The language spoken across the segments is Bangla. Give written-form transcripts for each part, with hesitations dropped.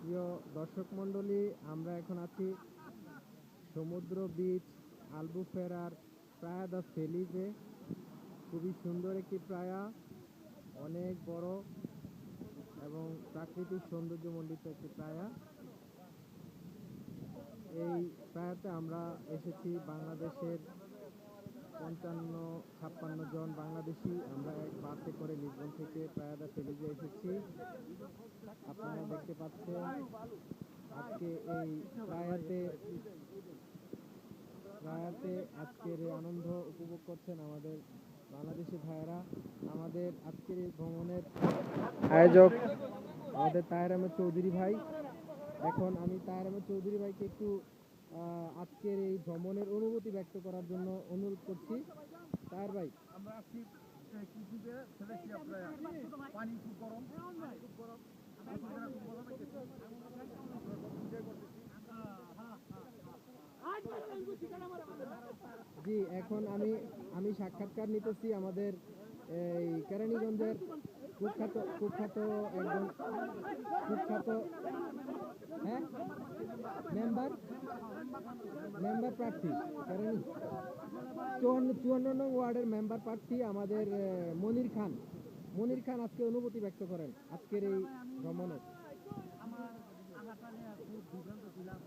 প্রিয় দর্শক মণ্ডলী, আমরা এখন আছি সমুদ্র বিচ আলবুফেরার প্রায়া দ্য ফেলিজে। খুবই সুন্দর একটি প্রায়া, অনেক বড় এবং প্রাকৃতিক সৌন্দর্যমণ্ডিত একটি প্রায়া। এই প্রায়াতে আমরা এসেছি বাংলাদেশের 55-56 জন বাংলাদেশি। আমরা এক বাসে করে লিসবন থেকে প্রায়া দ্য ফেলিজে এসেছি। আপনারা দেখতে পাচ্ছেন আজকে এই প্রায়াতে আজকের এই আনন্দ উপভোগ করছেন আমাদের বাংলাদেশি ভাইয়েরা। আমাদের আজকের এই ভ্রমণের আয়োজক আমাদের তাহের আহমেদ চৌধুরী ভাই। এখন আমি তাহের আহমেদ চৌধুরী ভাইকে একটু আজকের এই ভ্রমণের অনুভূতি ব্যক্ত করার জন্য অনুরোধ করছি। তাহের ভাই, আমরা আজকে পানি খুব গরম, জি, এখন আমি সাক্ষাৎকার নিতেছি আমাদের এই কেরানীগঞ্জের কুখ্যাত হ্যাঁ মেম্বার প্রার্থী, কেরানী 54 নং ওয়ার্ডের মেম্বার প্রার্থী আমাদের মনির খান আজকে অনুভূতি ব্যক্ত করেন আজকের এই ভ্রমণের। আমার খুব বিভ্রান্ত ছিলাম।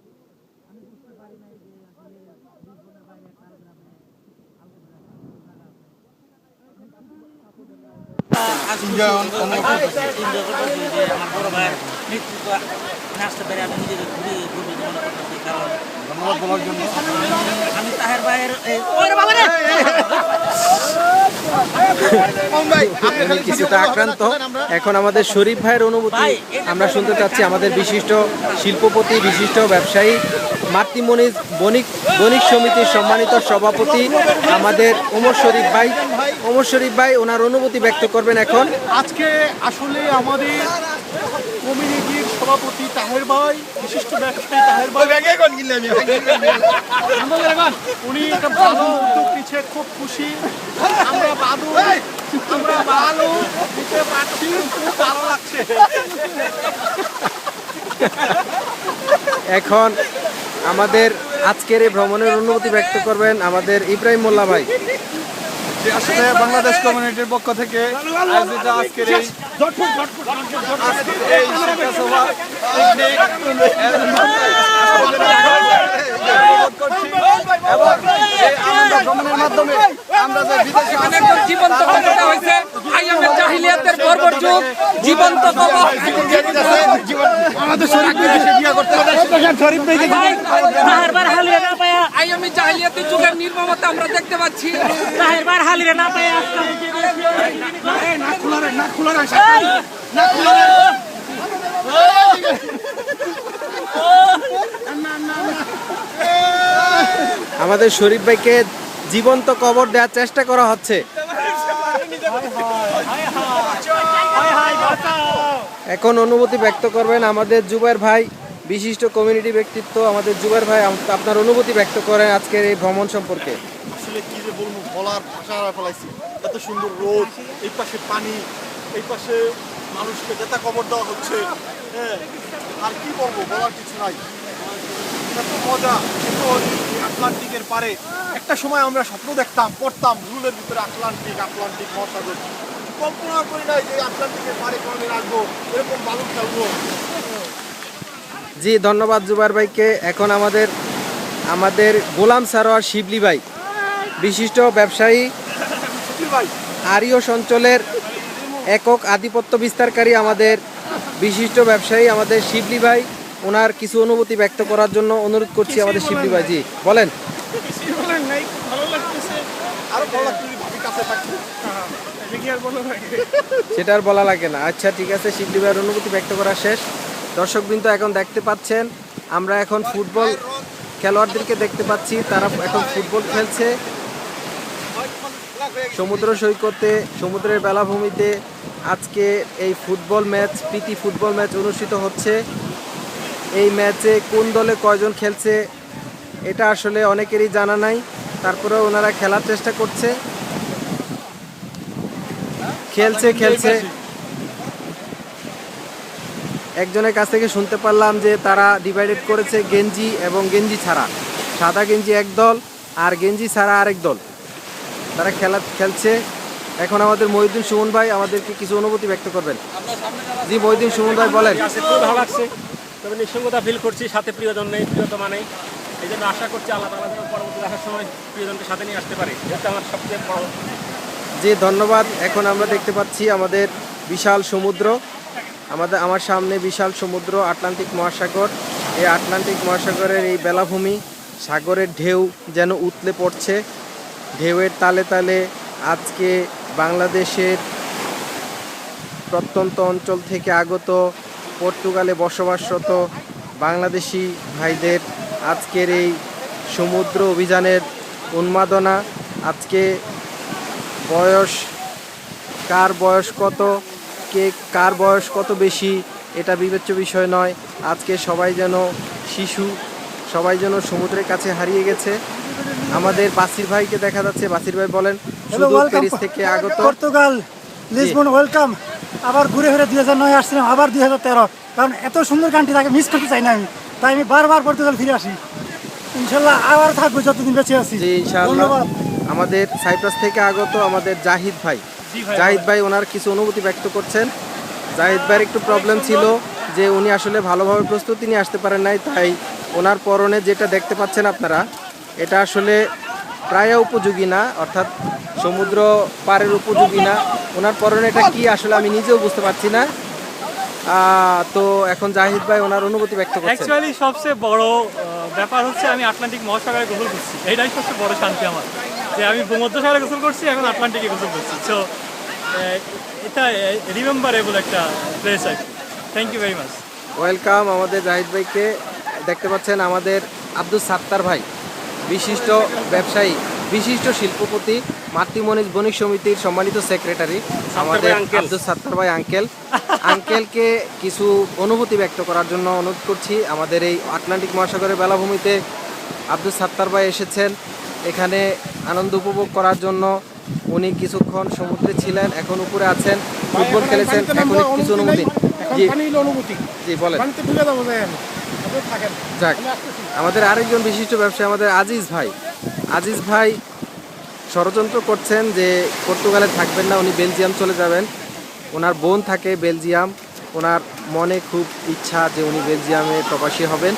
আমি বুঝতে পারি নাই যে আসলে লিসবনের বাইরে কার গ্রামে আমি তাহের ভাইয়ের কিছুটা আক্রান্ত। এখন আমাদের শরীফ ভাইয়ের অনুভূতি আমরা শুনতে চাচ্ছি। আমাদের বিশিষ্ট শিল্পপতি, বিশিষ্ট ব্যবসায়ী, মাতৃ বণিক সমিতির সম্মানিত সভাপতি আমাদের ওমর শরীফ ভাই ওনার অনুভূতি ব্যক্ত করবেন এখন। আজকে আসলে আমাদের কমিউনিটির সভাপতি তাহের ভাই, বিশিষ্ট ব্যবসায়ী তাহের ভাই, উনি একটা ভালো উদ্যোগ নিচ্ছে, খুব খুশি। আমরা ভালো দিতে পারছি, খুব ভালো লাগছে। এখন আমাদের আজকের এই ভ্রমণের অনুভূতি ব্যক্ত করবেন আমাদের ইব্রাহিম মোল্লা ভাই। আসলে বাংলাদেশ কমিউনিটির পক্ষ থেকে আয়োজিত আজকের এই শিক্ষা সভা এবং এই আনন্দ ভ্রমণের মাধ্যমে আমরা যে বিদেশে জীবন্ত কবরটা হয়েছে আইয়ামের জাহিলিয়াতের বর্বর যুগ, জীবন্ত কবর। আমাদের শরীফকে দেশে বিয়ে করতে হবে, শরীফ ভাইকে বারবার হালিয়ে না পায়া আইয়ামের জাহিলিয়াতের যুগের নির্মমতা আমরা দেখতে পাচ্ছি। বারবার হালিয়ে না পায়া না খোলা রে আমাদের শরীফ ভাইকে জীবন্ত কবর দেওয়ার চেষ্টা করা হচ্ছে। এখন অনুভূতি ব্যক্ত করবেন আমাদের জুবাইর ভাই, বিশিষ্ট কমিউনিটি ব্যক্তিত্ব আমাদের জুবাইর ভাই। আপনার অনুভূতি ব্যক্ত করেন আজকের এই ভ্রমণ সম্পর্কে। আসলে কি যে বলবো, বলার ভাষা হারা ফেলাইছি। এত সুন্দর রোদ, এই পাশে পানি, এই পাশে মানুষকে যেটা কবর দেওয়া হচ্ছে, হ্যাঁ, আর কি বলবো, বলার কিছু নাই। এত মজা। কিন্তু আটলান্টিকের পারে একটা সময় আমরা স্বপ্ন দেখতাম, পড়তাম রুলের ভিতরে আটলান্টিক মহাসাগর। কল্পনা করি নাই যে আটলান্টিকের পারে কোনদিন আসবো, এরকম বালু খেলবো। জি, ধন্যবাদ জুবাইর ভাইকে। এখন আমাদের গোলাম সারোয়ার শিবলি ভাই, বিশিষ্ট ব্যবসায়ী, আরিয়স অঞ্চলের একক আধিপত্য বিস্তারকারী আমাদের বিশিষ্ট ব্যবসায়ী আমাদের শিবলি ভাই, ওনার কিছু অনুভূতি ব্যক্ত করার জন্য অনুরোধ করছি আমাদের শিবলি ভাই। জি বলেন। সেটা আর বলা লাগে না। আচ্ছা ঠিক আছে, শিবলি ভাইয়ের অনুভূতি ব্যক্ত করা শেষ। দর্শকবৃন্দ এখন দেখতে পাচ্ছেন আমরা এখন ফুটবল খেলোয়াড়দেরকে দেখতে পাচ্ছি, তারা এখন ফুটবল খেলছে সমুদ্র সৈকতে, সমুদ্রের বেলাভূমিতে। আজকে এই ফুটবল ম্যাচ, প্রীতি ফুটবল ম্যাচ অনুষ্ঠিত হচ্ছে। এই ম্যাচে কোন দলে কয়জন খেলছে এটা আসলে অনেকেরই জানা নাই, তারপরেও ওনারা খেলার চেষ্টা করছে, খেলছে। একজনের কাছ থেকে শুনতে পারলাম যে তারা ডিভাইডেড করেছে গেঞ্জি এবং গেঞ্জি ছাড়া, সাদা গেঞ্জি এক দল আর গেঞ্জি ছাড়া আরেক দল, তারা খেলছে। এখন আমাদের মহিউদ্দিন সুমন ভাই আমাদেরকে কিছু অনুভূতি ব্যক্ত করবেন। জি মহিউদ্দিন সুমন ভাই বলেন। খুব ভালো লাগছে, তবে নিঃসঙ্গতা ফিল করছি, সাথে প্রিয়জন নেই, প্রিয়তমা নেই। এই জন্য আশা করছি আল্লাহ তাআলা যেন পরবর্তী দেখার সময় প্রিয়জনকে সাথে নিয়ে আসতে পারে, এটা আমার সবচেয়ে বড়। জি ধন্যবাদ। এখন আমরা দেখতে পাচ্ছি আমাদের বিশাল সমুদ্র, আমার সামনে বিশাল সমুদ্র, আটলান্টিক মহাসাগর। এই আটলান্টিক মহাসাগরের এই বেলাভূমি, সাগরের ঢেউ যেন উতলে পড়ছে, ঢেউয়ের তালে তালে আজকে বাংলাদেশের প্রত্যন্ত অঞ্চল থেকে আগত পর্তুগালে বসবাসরত বাংলাদেশি ভাইদের আজকের এই সমুদ্র অভিযানের উন্মাদনা। আজকে বয়স, কার বয়স কত, কার বয়স কত বেশি এটা বিবেচ্য বিষয় নয়। আজকে সবাই যেন শিশু, সবাই যেন সমুদ্রের কাছে হারিয়ে গেছে। আমাদের বাসির ভাইকে দেখা যাচ্ছে, বাসির ভাই বলেন। সুদূর প্যারিস থেকে আগত পর্তুগাল, লিসবন, ওয়েলকাম। আবার ঘুরে ফিরে 2009 আসছিলাম, আবার 2013, কারণ এত সুন্দর কান্ট্রি তাকে মিস করতে চাই না আমি, তাই আমি বারবার পর্তুগাল ফিরে আসি। ইনশাল্লাহ আবার থাকবো যতদিন বেঁচে আছি। জি ইনশাআল্লাহ। আমাদের সাইপ্রাস থেকে আগত আমাদের জাহিদ ভাই, জাহিদ ভাই ওনার কিছু অনুভূতি ব্যক্ত করছেন। জাহিদ ভাইয়ের একটু প্রবলেম ছিল যে উনি আসলে ভালোভাবে প্রস্তুতি নিয়ে আসতে পারেন নাই, তাই ওনার পরনে যেটা দেখতে পাচ্ছেন আপনারা, এটা আসলে প্রায় উপযোগী না, অর্থাৎ সমুদ্র পাড়ের উপযোগী না। ওনার পরনে এটা কি আসলে আমি নিজেও বুঝতে পারছি না। তো এখন জাহিদ ভাই ওনার অনুভূতি ব্যক্ত করছেন। অ্যাকচুয়ালি সবচেয়ে বড় ব্যাপার হচ্ছে আমি আটলান্টিক মহাসাগরে গোসল করছি, এইটাই সবচেয়ে বড় শান্তি আমার, যে আমি ভূমধ্যসাগরে গোসল করছি, এখন আটলান্টিকে গোসল করছি। সো এটা রিমেম্বারেবল একটা প্লেস আর কি। Thank you very much. Welcome আমাদের জাহিদ ভাইকে। দেখতে পাচ্ছেন আমাদের আব্দুল সাত্তার ভাই, বিশিষ্ট ব্যবসায়ী, বিশিষ্ট শিল্পপতি, মাতৃমণি বণিক সমিতির সম্মানিত সেক্রেটারি আমাদের আব্দুল সাত্তার ভাই আঙ্কেলকে কিছু অনুভূতি ব্যক্ত করার জন্য অনুরোধ করছি। আমাদের এই আটলান্টিক মহাসাগরের বেলাভূমিতে আব্দুল সাত্তার ভাই এসেছেন এখানে আনন্দ উপভোগ করার জন্য। উনি কিছুক্ষণ সমুদ্রে ছিলেন, এখন উপরে আছেন, ফুটবল খেলেছেন। এখন কিছু অনুভূতি। জি বলেন। যাক, আমাদের আরেকজন বিশিষ্ট ব্যবসায়ী আমাদের আজিজ ভাই ষড়যন্ত্র করছেন যে পর্তুগালে থাকবেন না, উনি বেলজিয়াম চলে যাবেন। ওনার বোন থাকে বেলজিয়াম, ওনার মনে খুব ইচ্ছা যে উনি বেলজিয়ামে প্রবাসী হবেন।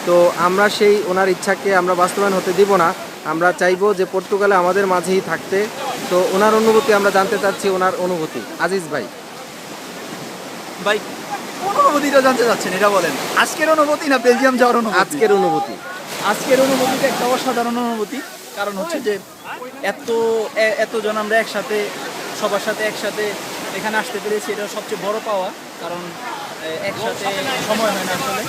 তো আমরা সেই ওনার ইচ্ছাকে আমরা বাস্তবায়ন হতে দিব না, আমরা চাইবো যে পর্তুগালে আমাদের মাঝেই থাকতে। তো ওনার অনুভূতি আমরা জানতে চাচ্ছি, ওনার অনুভূতি। আজিজ ভাই অনুভূতিটা জানতে চাচ্ছেন, এটা বলেন। আজকের অনুভূতি না বেলজিয়াম যাওয়ার অনুভূতি? আজকের অনুভূতি। আজকের অনুভূতিটা একটা অসাধারণ অনুভূতি, কারণ হচ্ছে যে এতজন আমরা একসাথে, সবার সাথে একসাথে এখানে আসতে পেরেছি, এটা সবচেয়ে বড় পাওয়া। কারণ একসাথে সময় হয় না আসলে।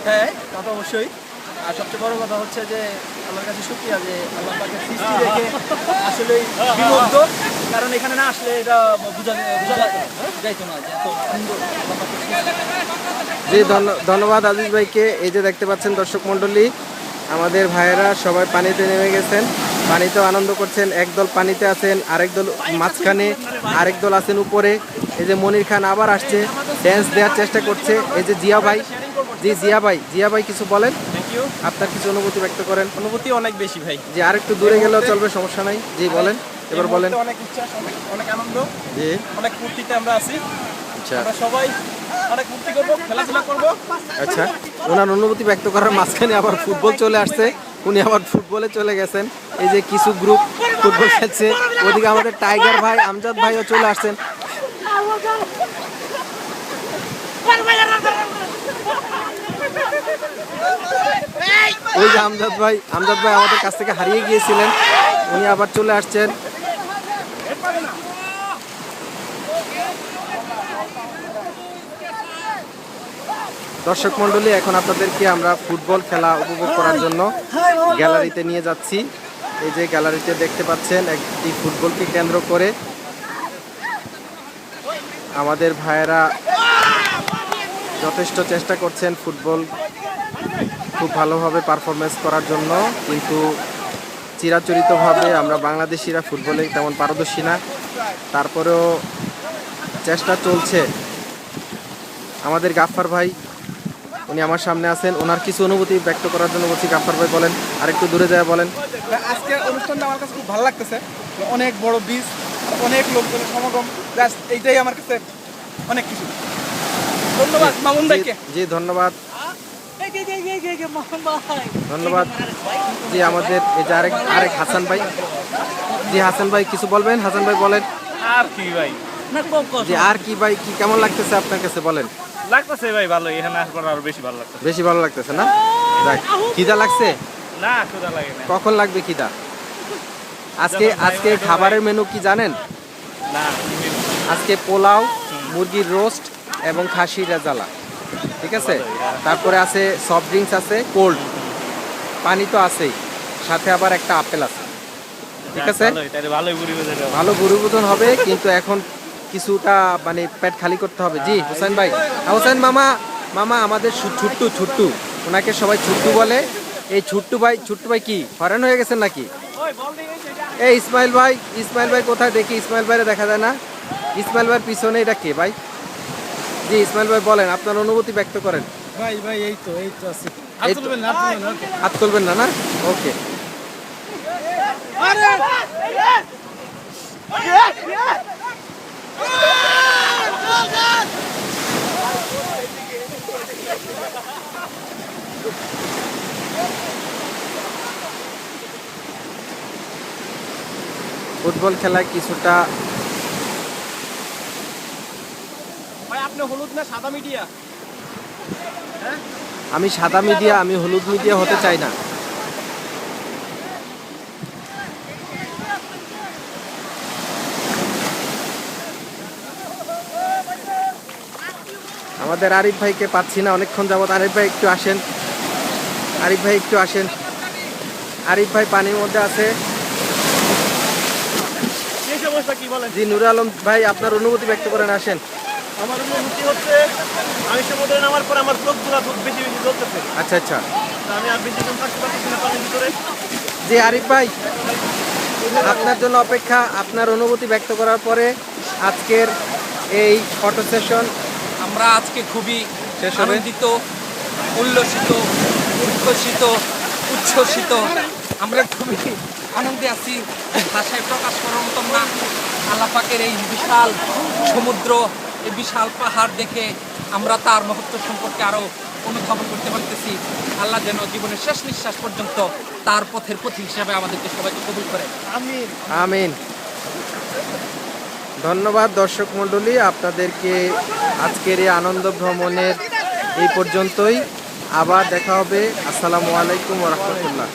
হ্যাঁ, তা তো অবশ্যই। আর সবচেয়ে বড় কথা হচ্ছে যে আল্লাহর কাছে শুকরিয়া যে আল্লাহ পাকের সৃষ্টি দেখে আসলে বিমুগ্ধ, কারণ এখানে না আসলে এটা বোঝা যাইতো না যে এত সুন্দর আল্লাহ পাকের সৃষ্টি। জি ধন্যবাদ আজিজ ভাইকে। এই যে দেখতে পাচ্ছেন দর্শক মণ্ডলী, আমাদের ভাইয়েরা সবাই পানিতে নেমে গেছেন, পানিতেও আনন্দ করছেন। একদল পানিতে আছেন, আরেক দল মাঝখানে, আরেক দল আছেন উপরে। এই যে মনির খান আবার আসছে, ড্যান্স দেওয়ার চেষ্টা করছে। এই যে জিয়া ভাই, জি জিয়া ভাই কিছু বলেন, আপনার কিছু অনুভূতি ব্যক্ত করেন। অনুভূতি অনেক বেশি ভাই। যে আরেকটু দূরে গেলেও চলবে, সমস্যা নাই। জি বলেন, এবার বলেন। অনেক উচ্ছ্বাস, অনেক আনন্দ, জি অনেক ফুর্তিতে আমরা আছি। আচ্ছা আমরা সবাই অনেক ফুর্তি করবো, খেলাধুলা করবো। আচ্ছা, ওনার অনুভূতি ব্যক্ত করার মাঝখানে আবার ফুটবল চলে আসছে, উনি আবার ফুটবলে চলে গেছেন। এই যে কিছু গ্রুপ ফুটবল খেলছে, ওদিকে আমাদের টাইগার ভাই, আমজাদ ভাইও চলে আসছেন। ওই যে আমজাদ ভাই আমাদের কাছ থেকে হারিয়ে গিয়েছিলেন, উনি আবার চলে আসছেন। দর্শক মণ্ডলী, এখন আপনাদেরকে আমরা ফুটবল খেলা উপভোগ করার জন্য গ্যালারিতে নিয়ে যাচ্ছি। এই যে গ্যালারিতে দেখতে পাচ্ছেন, একটি ফুটবলকে কেন্দ্র করে আমাদের ভাইয়েরা যথেষ্ট চেষ্টা করছেন ফুটবল খুব ভালোভাবে পারফরমেন্স করার জন্য, কিন্তু চিরাচরিতভাবে আমরা বাংলাদেশিরা ফুটবলে তেমন পারদর্শী না। তারপরেও চেষ্টা চলছে। আমাদের গাফফার ভাই উনি আমার সামনে আছেন, ওনার কিছু অনুভূতি ব্যক্ত করার জন্য বলছি। গাফফার ভাই বলেন, আরেকটু দূরে যায় বলেন। আজকের অনুষ্ঠানটা আমার কাছে খুব ভালো লাগতেছে, অনেক বড় বীজ, অনেক লোকজনের সমাগম, জাস্ট এইটাই আমার কাছে অনেক কিছু। ধন্যবাদ মামুন ভাইকে। জি ধন্যবাদ, ধন্যবাদ। জি আমাদের এই যে আরেক হাসান ভাই। জি হাসান ভাই কিছু বলবেন? হাসান ভাই বলেন। আর কি ভাই, জি আর কি ভাই, কি কেমন লাগতেছে আপনার কাছে বলেন? লাগতেছে ভাই ভালো, এখানে আসবার আরো বেশি ভালো লাগতেছে। বেশি ভালো লাগতেছে না? যাক, খিদা লাগছে? না ক্ষুধা লাগে না। কখন লাগবে খিদা? আজকে খাবারের মেনু কি জানেন? না আজকে পোলাও, মুরগির রোস্ট এবং খাসির রেজালা, ঠিক আছে। তারপরে আছে সফট ড্রিঙ্কস, আছে কোল্ড, পানি তো আছেই, সাথে আবার একটা আপেল আছে, ঠিক আছে। ভালোই ঘুরি ভালো গুরুবোধন হবে, কিন্তু এখন কিছুটা মানে পেট খালি করতে হবে। জি হোসেন ভাই, হোসেন মামা আমাদের ছুট্টু, ওনাকে সবাই ছুট্টু বলে। এই ছুট্টু ভাই কি হয়রান হয়ে গেছেন নাকি? এই ইসমাইল ভাই কোথায়? দেখি ইসমাইল ভাইরে দেখা যায় না। ইসমাইল ভাইয়ের পিছনে এটা কে ভাই? জি ইসমাইল ভাই বলেন, আপনার অনুভূতি ব্যক্ত করেন। ভাই এই তো আছে। হাত তুলবেন না? ওকে। ফুটবল খেলায় কিছুটা ভাই আপনি হলুদ না সাদা মিডিয়া? আমি সাদা মিডিয়া, আমি হলুদ মিডিয়া হতে চাই না। আমাদের আরিফ ভাইকে পাচ্ছি না অনেকক্ষণ যাবত। আরিফ ভাই একটু আসেন, আরিফ ভাই পানির মধ্যে আছে। এই অবস্থা কি বলেন? জি নুর আলম ভাই, আপনার অনুভূতি ব্যক্ত করেন, আসেন। আমার অনুভূতি হচ্ছে আমি সমুদ্রে নামার পর আমার চোখগুলো খুব বেশি জ্বলতেছে। আচ্ছা। আমি আর বেশিক্ষণ থাকতে পারতেছি না পানির ভিতরে। জি আরিফ ভাই, আপনার জন্য অপেক্ষা। আপনার অনুভূতি ব্যক্ত করার পরে আজকের এই ফটো সেশন আমরা আজকে খুবই শেষ হবে। আনন্দিত, উল্লসিত, উচ্ছ্বসিত। আমরা খুবই আনন্দে আছি, ভাষায় প্রকাশ করার মতন না। আল্লাহ পাকের এই বিশাল সমুদ্র, এই বিশাল পাহাড় দেখে আমরা তার মহত্ব সম্পর্কে আরো অনুধাবন করতে পারতেছি। আল্লাহ যেন জীবনের শেষ নিঃশ্বাস পর্যন্ত তার পথের পথিক হিসাবে আমাদেরকে সবাইকে কবুল করে। আমিন। ধন্যবাদ দর্শক মণ্ডলী, আপনাদেরকে আজকের এই আনন্দ ভ্রমণের এই পর্যন্তই। আবার দেখা হবে। আসসালামু আলাইকুম ওয়া রাহমাতুল্লাহ।